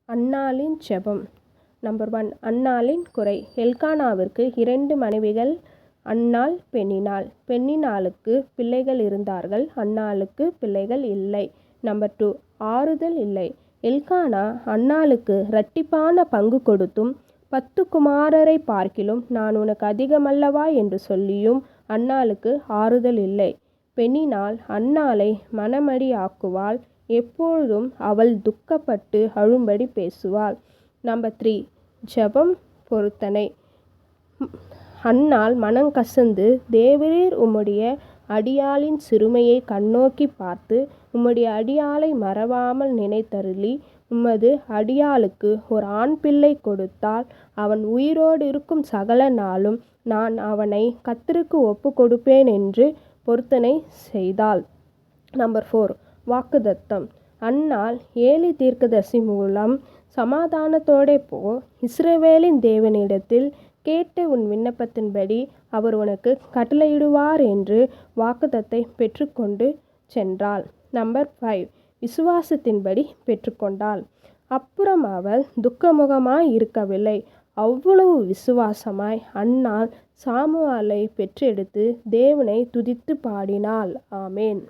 அன்னாளின் ஜெபம். நம்பர் 1. அன்னாளின் குறை. எல்கானாவிற்கு 2 மனைவிகள், அன்னாள், பெனின்னாள். பெனின்னாளுக்கு பிள்ளைகள் இருந்தார்கள், அன்னாளுக்கு பிள்ளைகள் இல்லை. நம்பர் 2. ஆறுதல் இல்லை. எல்கானா அன்னாளுக்கு இரட்டிப்பான பங்கு கொடுத்தும் 10 குமாரரை பார்க்கிலும் நான் உனக்கு அதிகமல்லவா என்று சொல்லியும் அன்னாளுக்கு ஆறுதல் இல்லை. பெனின்னாள் அன்னாளை மனமடியாக்குவாள், எப்பொழுதும் அவள் துக்கப்பட்டு அழும்படி பேசுவாள். நம்பர் 3. ஜெபம் பொருத்தனை. அன்னாள் மனங்கசந்து, தேவரீர் உம்முடைய அடியாளின் சிறுமையை கண்ணோக்கி பார்த்து உம்முடைய அடியாளை மறவாமல் நினைத்தருளி உமது அடியாளுக்கு ஒரு ஆண் பிள்ளை கொடுத்தால் அவன் உயிரோடு இருக்கும் சகல நாளும் நான் அவனை கர்த்தருக்கு ஒப்பு கொடுப்பேன் என்று பொருத்தனை செய்தாள். நம்பர் 4. வாக்குத்தத்தம். அன்னாள் ஏலி தீர்க்கதரிசி மூலம் சமாதானத்தோடே போ, இஸ்ரவேலின் தேவனிடத்தில் கேட்ட உன் விண்ணப்பத்தின்படி அவர் உனக்கு கட்டளையிடுவார் என்று வாக்குத்தத்தை பெற்றுக்கொண்டு சென்றாள். நம்பர் 5. விசுவாசத்தின்படி பெற்றுக்கொண்டாள். அப்புறம் அவள் துக்கமுகமாய் இருக்கவில்லை. அவ்வளவு விசுவாசமாய் அன்னாள் சாமுவேலை பெற்றெடுத்து தேவனை துதித்து பாடினாள். ஆமேன்.